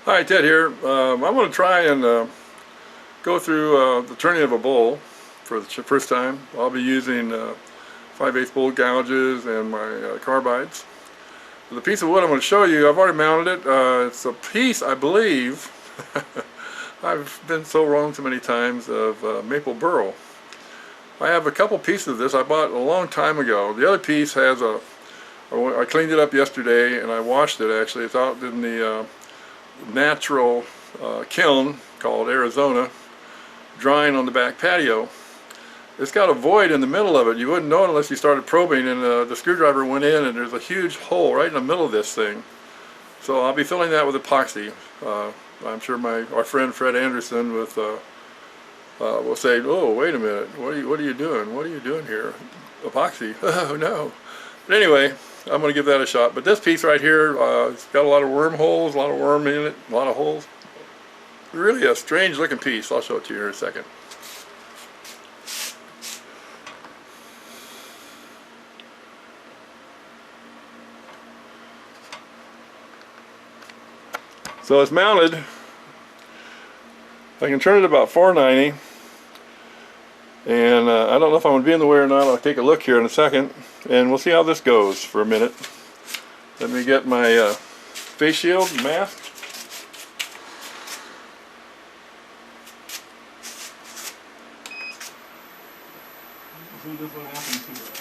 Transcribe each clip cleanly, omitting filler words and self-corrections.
Hi, Ted here. I'm going to try and go through the turning of a bowl for the first time. I'll be using 5/8 bowl gouges and my carbides. The piece of wood I'm going to show you, I've already mounted it. It's a piece, I believe, I've been so wrong so many times, of maple burl. I have a couple pieces of this I bought a long time ago. The other piece has I cleaned it up yesterday and I washed it actually. It's out in the natural kiln called Arizona, drying on the back patio. It's got a void in the middle of it. You wouldn't know it unless you started probing, and the screwdriver went in and there's a huge hole right in the middle of this thing. So I'll be filling that with epoxy. I'm sure our friend Fred Anderson with will say, "Oh, wait a minute, what are you doing? What are you doing here? Epoxy? Oh no." But anyway, I'm going to give that a shot. But this piece right here, it's got a lot of wormholes, a lot of worm in it, a lot of holes. Really a strange looking piece. I'll show it to you here in a second. So it's mounted. I can turn it about 490. And I don't know if I'm going to be in the way or not. I'll take a look here in a second. And we'll see how this goes for a minute. Let me get my face shield and mask. See this one happen to it.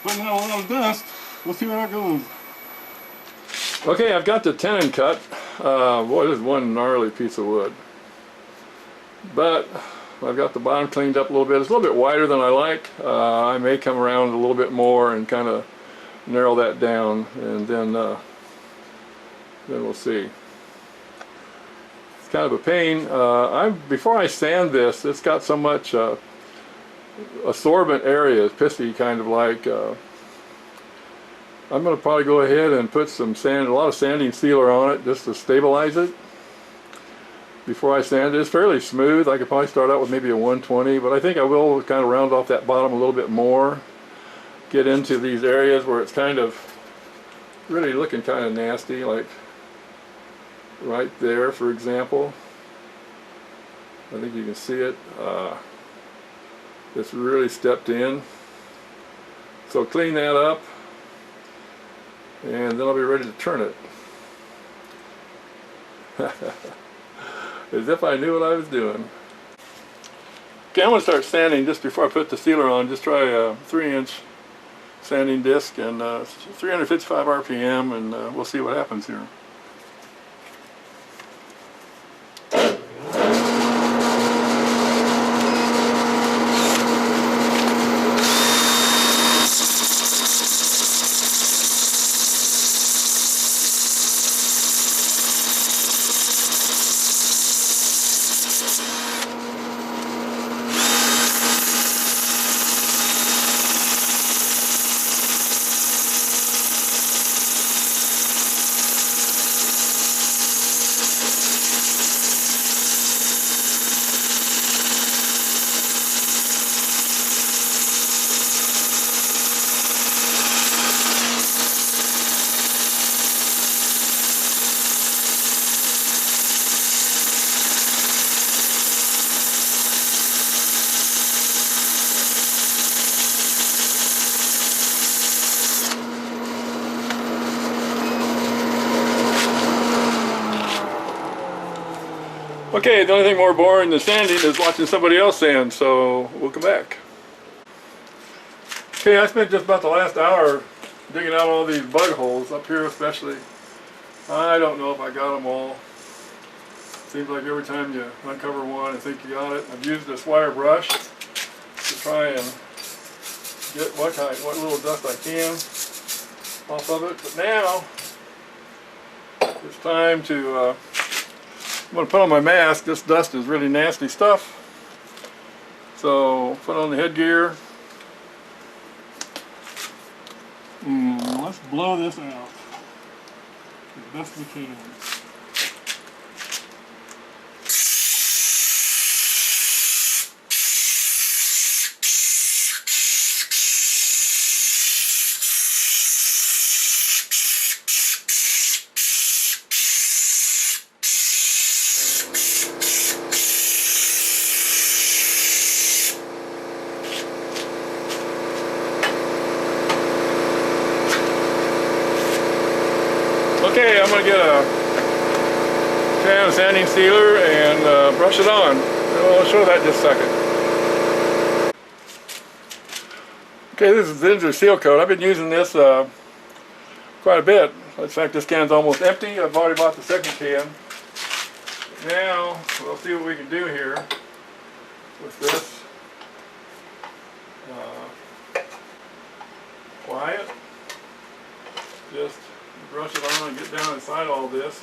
Putting out a lot of dust. We'll see where that goes. Okay, I've got the tenon cut. Boy, this is one gnarly piece of wood. But I've got the bottom cleaned up a little bit. It's a little bit wider than I like. I may come around a little bit more and kind of narrow that down, and then we'll see. It's kind of a pain. Before I sand this, it's got so much absorbent area, it's pissy, kind of like. I'm going to probably go ahead and put some sand, a lot of sanding sealer on it just to stabilize it before I sand it. It's fairly smooth. I could probably start out with maybe a 120, but I think I will kind of round off that bottom a little bit more, get into these areas where it's kind of really looking kind of nasty, like right there, for example. I think you can see it. It's really stepped in. So clean that up, and then I'll be ready to turn it. As if I knew what I was doing. Okay, I'm going to start sanding just before I put the sealer on. Just try a 3-inch sanding disc and 355 RPM, and we'll see what happens here. Okay, the only thing more boring than sanding is watching somebody else sand, so we'll come back. Okay, I spent just about the last hour digging out all these bug holes, up here especially. I don't know if I got them all. Seems like every time you uncover one, I think you got it. I've used this wire brush to try and get what little dust I can off of it. But now, it's time to, I'm going to put on my mask. This dust is really nasty stuff. So, put on the headgear. Let's blow this out as best we can. Okay, I'm going to get a can of sanding sealer and brush it on. I'll show that in just a second. Okay, this is Zinsser Seal Coat. I've been using this quite a bit. In fact, this can's almost empty. I've already bought the second can. Now, we'll see what we can do here with this. Apply it. Just brush it on and get down inside all this.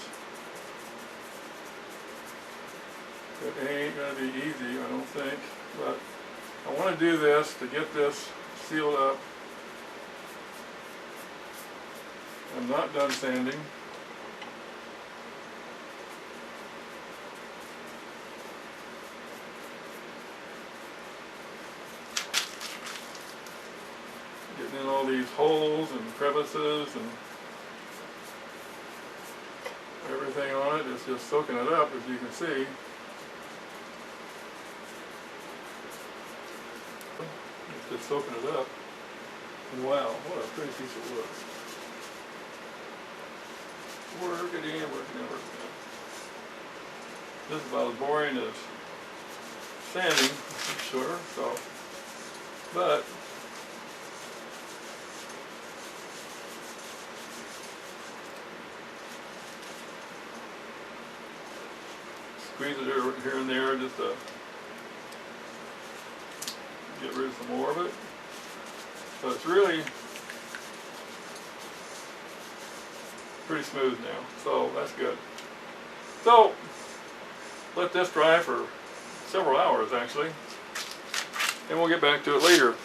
It ain't going to be easy, I don't think, but I want to do this to get this sealed up. I'm not done sanding. Getting in all these holes and crevices and everything on it is just soaking it up, as you can see. It's just soaking it up. And wow, what a pretty piece of wood. Work it in, work it in, work it in. This is about as boring as sanding, I'm sure. So, but squeeze it here and there just to get rid of some more of it. But it's really pretty smooth now, so that's good. So let this dry for several hours actually, and we'll get back to it later.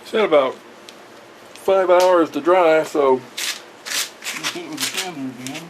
It's had about 5 hours to dry, so let's hit it with the sander again.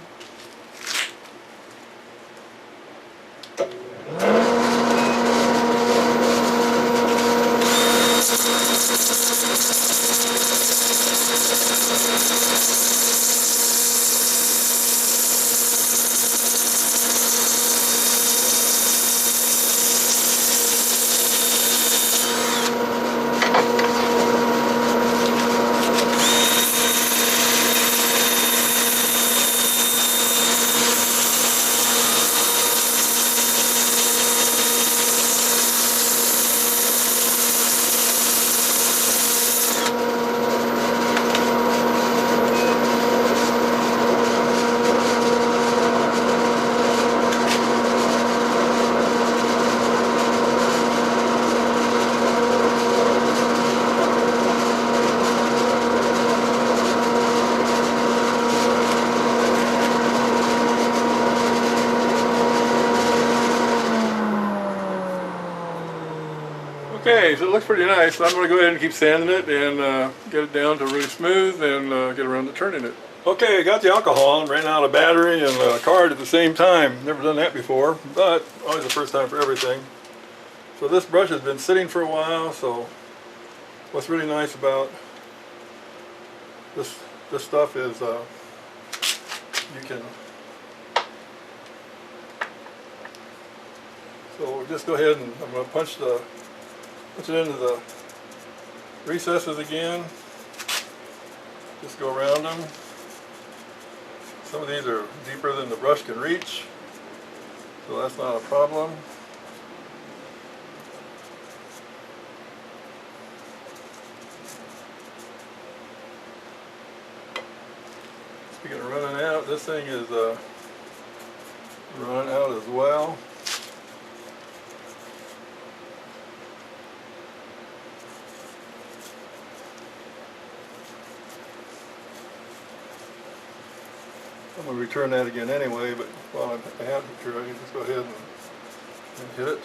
Okay, so it looks pretty nice. So I'm going to go ahead and keep sanding it and get it down to really smooth and get around to turning it. Okay, I got the alcohol and ran out of battery and a card at the same time. Never done that before, but always the first time for everything. So this brush has been sitting for a while, so what's really nice about this stuff is you can, so just go ahead and I'm going to punch it into the recesses again. Just go around them. Some of these are deeper than the brush can reach, so that's not a problem. Speaking of running out, this thing is running out as well. I'm going to return that again anyway, but while I'm at it here, I can just go ahead and hit it.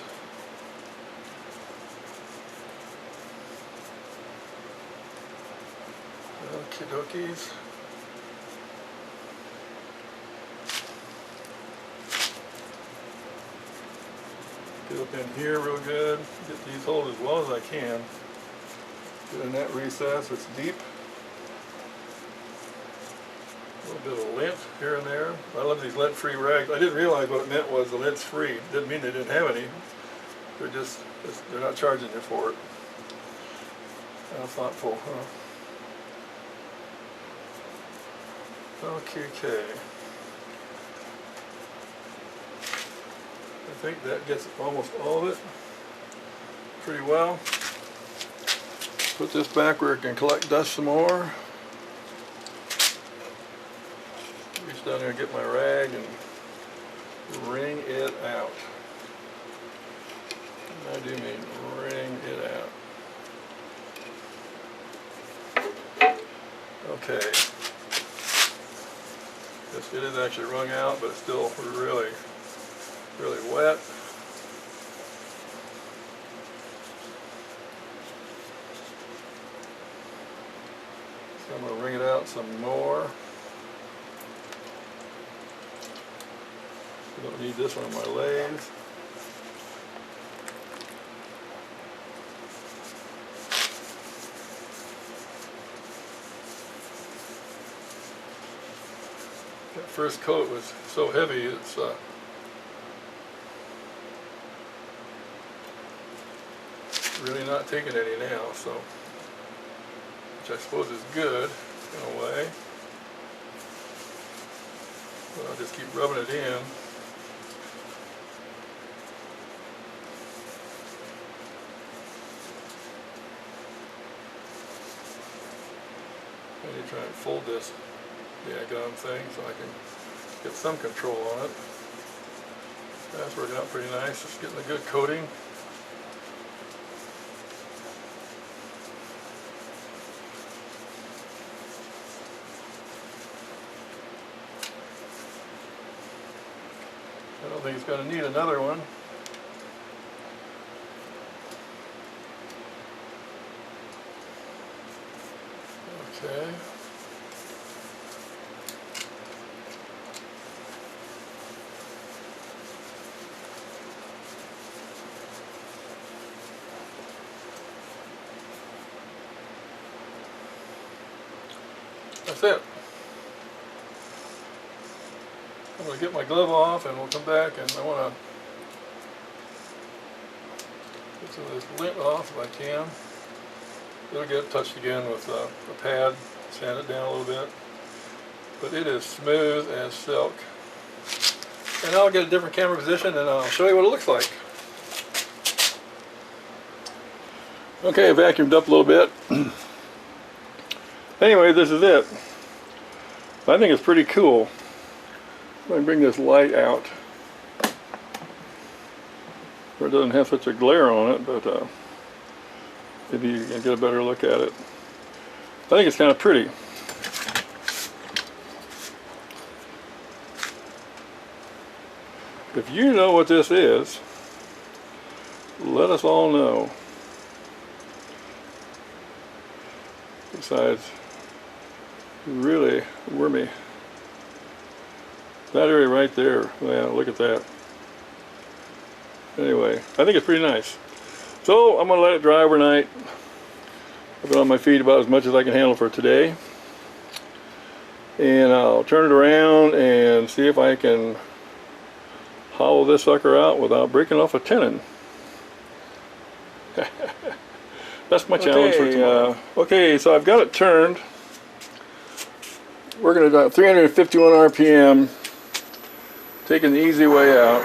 Okie dokies. Get up in here real good. Get these hold as well as I can. Get in that recess, it's deep. A little bit of lint here and there. I love these lint-free rags. I didn't realize what it meant was the lint's free. Didn't mean they didn't have any. They're not charging you for it. How thoughtful, huh? Okay. I think that gets almost all of it pretty well. Put this back where it can collect dust some more. Reach down there and get my rag and wring it out. And I do mean wring it out. Okay. It is actually wrung out, but it's still really wet. So I'm going to wring it out some more. I don't need this on my lathe. That first coat was so heavy, it's really not taking any now, so, which I suppose is good in a way. But I'll just keep rubbing it in. I need to try and fold this daggone thing so I can get some control on it. That's working out pretty nice. It's getting a good coating. I don't think it's going to need another one. Okay. That's it. I'm going to get my glove off and we'll come back, and I want to get some of this lint off if I can. It'll get touched again with a pad, sand it down a little bit. But it is smooth as silk. And I'll get a different camera position and I'll show you what it looks like. Okay, I vacuumed up a little bit. Anyway, this is it. I think it's pretty cool. Let me bring this light out where it doesn't have such a glare on it, but maybe you can get a better look at it. I think it's kind of pretty. If you know what this is, let us all know. Besides, really wormy. That area right there, yeah, look at that. Anyway, I think it's pretty nice. So I'm going to let it dry overnight. I've been on my feet about as much as I can handle for today. And I'll turn it around and see if I can hollow this sucker out without breaking off a tenon. That's my challenge for tomorrow. Okay, so I've got it turned. We're going to do 351 RPM, taking the easy way out.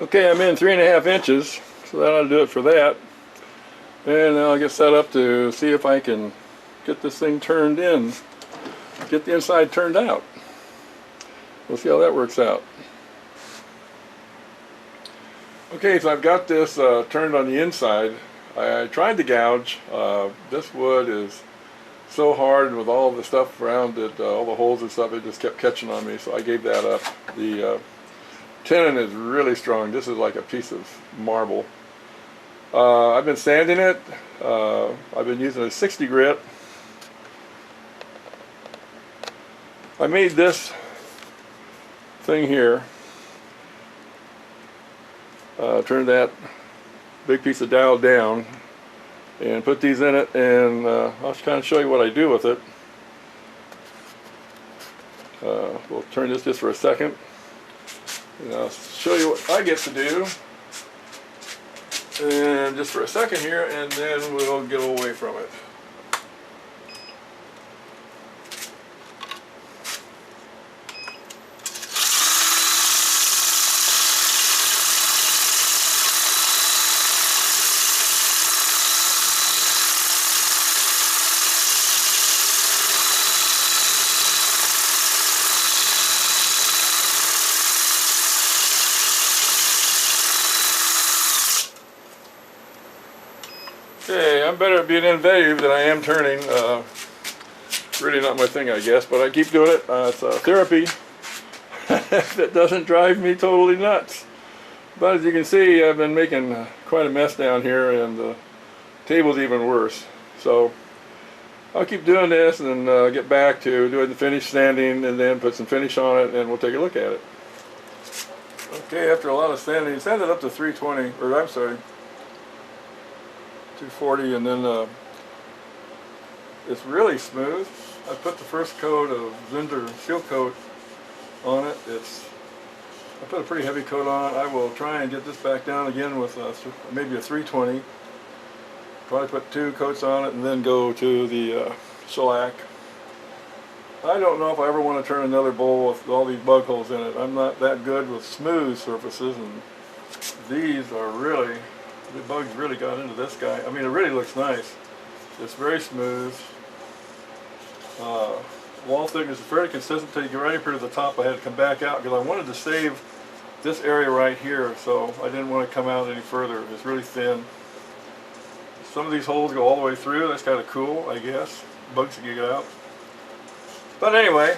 Okay, I'm in 3.5 inches, so that ought to do it for that. And I'll get set up to see if I can get this thing turned in, get the inside turned out. We'll see how that works out. Okay, so I've got this turned on the inside. I tried to gouge. This wood is so hard with all the stuff around it, all the holes and stuff, it just kept catching on me, so I gave that up. The tenon is really strong. This is like a piece of marble. I've been sanding it. I've been using a 60 grit. I made this thing here. Turned that big piece of dowel down and put these in it, and I'll kind of show you what I do with it. We'll turn this just for a second. And I'll show you what I get to do, and just for a second here, and then we'll get away from it. Okay, I'm better at being innovative than I am turning. Really not my thing, I guess, but I keep doing it. It's therapy. It doesn't drive me totally nuts. But as you can see, I've been making quite a mess down here, and the table's even worse. So I'll keep doing this and get back to doing the finish sanding, and then put some finish on it, and we'll take a look at it. Okay, after a lot of sanding, sand it up to 320, or I'm sorry, 240, and then it's really smooth. I put the first coat of Zinder Seal Coat on it. I put a pretty heavy coat on it. I will try and get this back down again with maybe a 320. Probably put 2 coats on it and then go to the shellac. I don't know if I ever want to turn another bowl with all these bug holes in it. I'm not that good with smooth surfaces, and these are really, the bugs really got into this guy. I mean, it really looks nice. It's very smooth. Wall thickness is fairly consistent until you get right up here to the top. I had to come back out because I wanted to save this area right here, so I didn't want to come out any further. It's really thin. Some of these holes go all the way through. That's kind of cool, I guess. Bugs can get out. But anyway,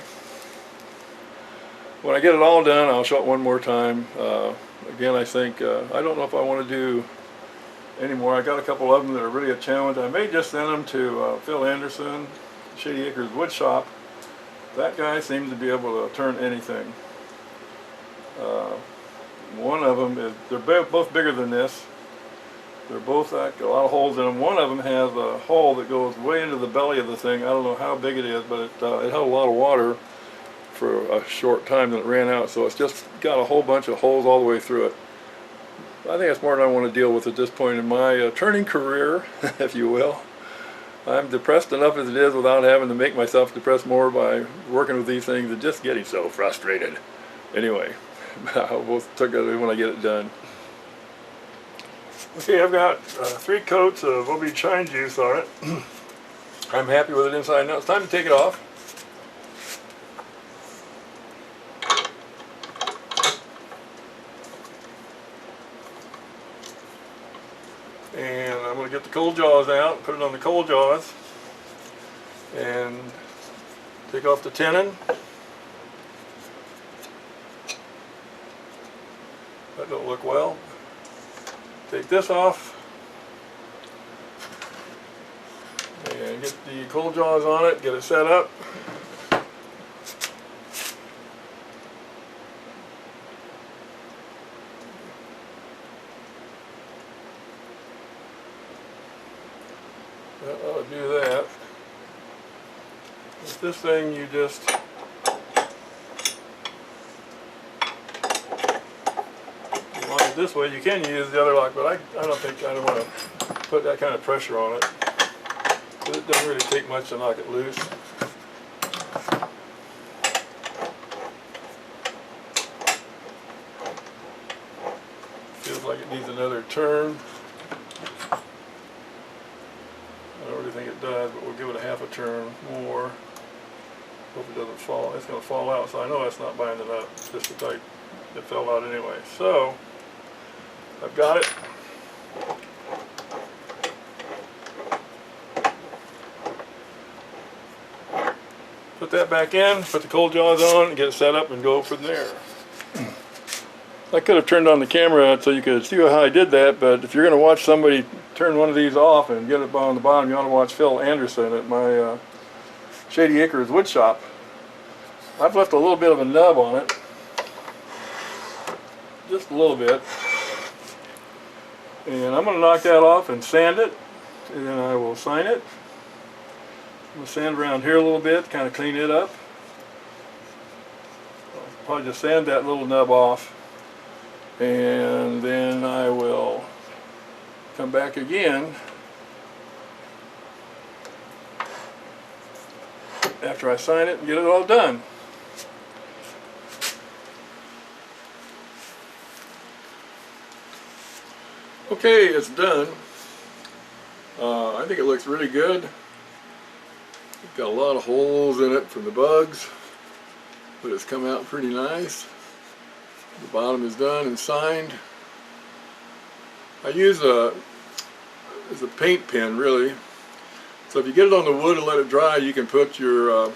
when I get it all done, I'll show it one more time. Again, I think, I don't know if I want to do anymore. I got a couple of them that are really a challenge. I may just send them to Phil Anderson, Shady Acres Wood Shop. That guy seems to be able to turn anything. One of them is, they're both bigger than this. They're both got a lot of holes in them. One of them has a hole that goes way into the belly of the thing. I don't know how big it is, but it held a lot of water for a short time, then it ran out. So it's just got a whole bunch of holes all the way through it. I think that's more than I want to deal with at this point in my turning career, if you will. I'm depressed enough as it is without having to make myself depressed more by working with these things and just getting so frustrated. Anyway, we'll talk about it when I get it done. Okay, I've got 3 coats of OB shine juice on it. I'm happy with it inside. Now it's time to take it off. And I'm going to get the cold jaws out, put it on the cold jaws, and take off the tenon. That don't look well. Take this off and get the cold jaws on it, get it set up. That ought to do that. With this thing, you just lock it this way. You can use the other lock, but I don't want to put that kind of pressure on it. It doesn't really take much to knock it loose. Feels like it needs another turn. I don't really think it does, but we'll give it a half a turn more. Hope it doesn't fall. It's going to fall out, so I know that's not binding up. It's just the type that fell out anyway. So, I've got it. Put that back in, put the cold jaws on, and get it set up and go from there. I could have turned on the camera so you could see how I did that, but if you're going to watch somebody turn one of these off and get it on the bottom, you want to watch Phil Anderson at my Shady Acres wood shop. I've left a little bit of a nub on it. Just a little bit. And I'm going to knock that off and sand it, and then I will sign it. I'm going to sand around here a little bit, kind of clean it up. I'll probably just sand that little nub off, and then I will come back again after I sign it and get it all done. Okay, it's done. I think it looks really good. It's got a lot of holes in it from the bugs, but it's come out pretty nice. The bottom is done and signed. I use it's a paint pen, really. So if you get it on the wood and let it dry, you can put your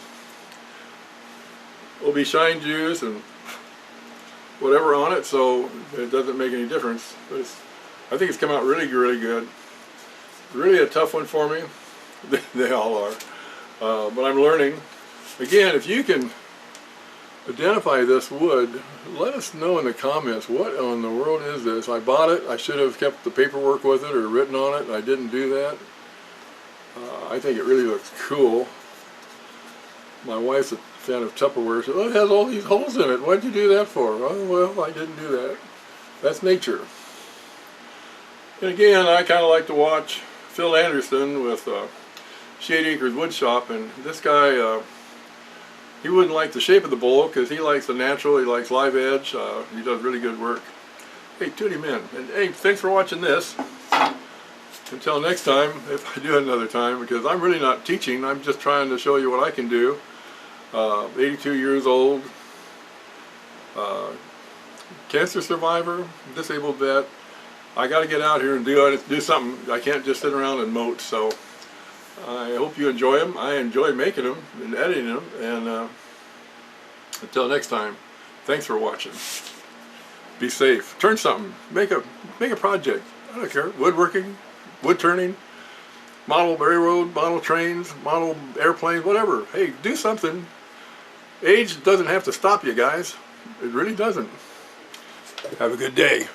OB shine juice and whatever on it, so it doesn't make any difference. But I think it's come out really, really good. Really a tough one for me. They all are. But I'm learning. Again, if you can identify this wood, let us know in the comments, what in the world is this? I bought it. I should have kept the paperwork with it or written on it. I didn't do that. I think it really looks cool. My wife's a fan of Tupperware. She said, oh, it has all these holes in it. Why'd you do that for? Oh, well, I didn't do that. That's nature. And again, I kind of like to watch Phil Anderson with Shady Acres Wood Shop, and this guy, he wouldn't like the shape of the bowl because he likes the natural, he likes live edge, he does really good work. Hey, tune him in. And hey, thanks for watching this. Until next time, if I do another time, because I'm really not teaching, I'm just trying to show you what I can do. 82 years old, cancer survivor, disabled vet. I got to get out here and do something. I can't just sit around and moat. So I hope you enjoy them. I enjoy making them and editing them. And until next time, thanks for watching. Be safe. Turn something. Make a project. I don't care. Woodworking, wood turning, model railroad, model trains, model airplanes, whatever. Hey, do something. Age doesn't have to stop you guys. It really doesn't. Have a good day.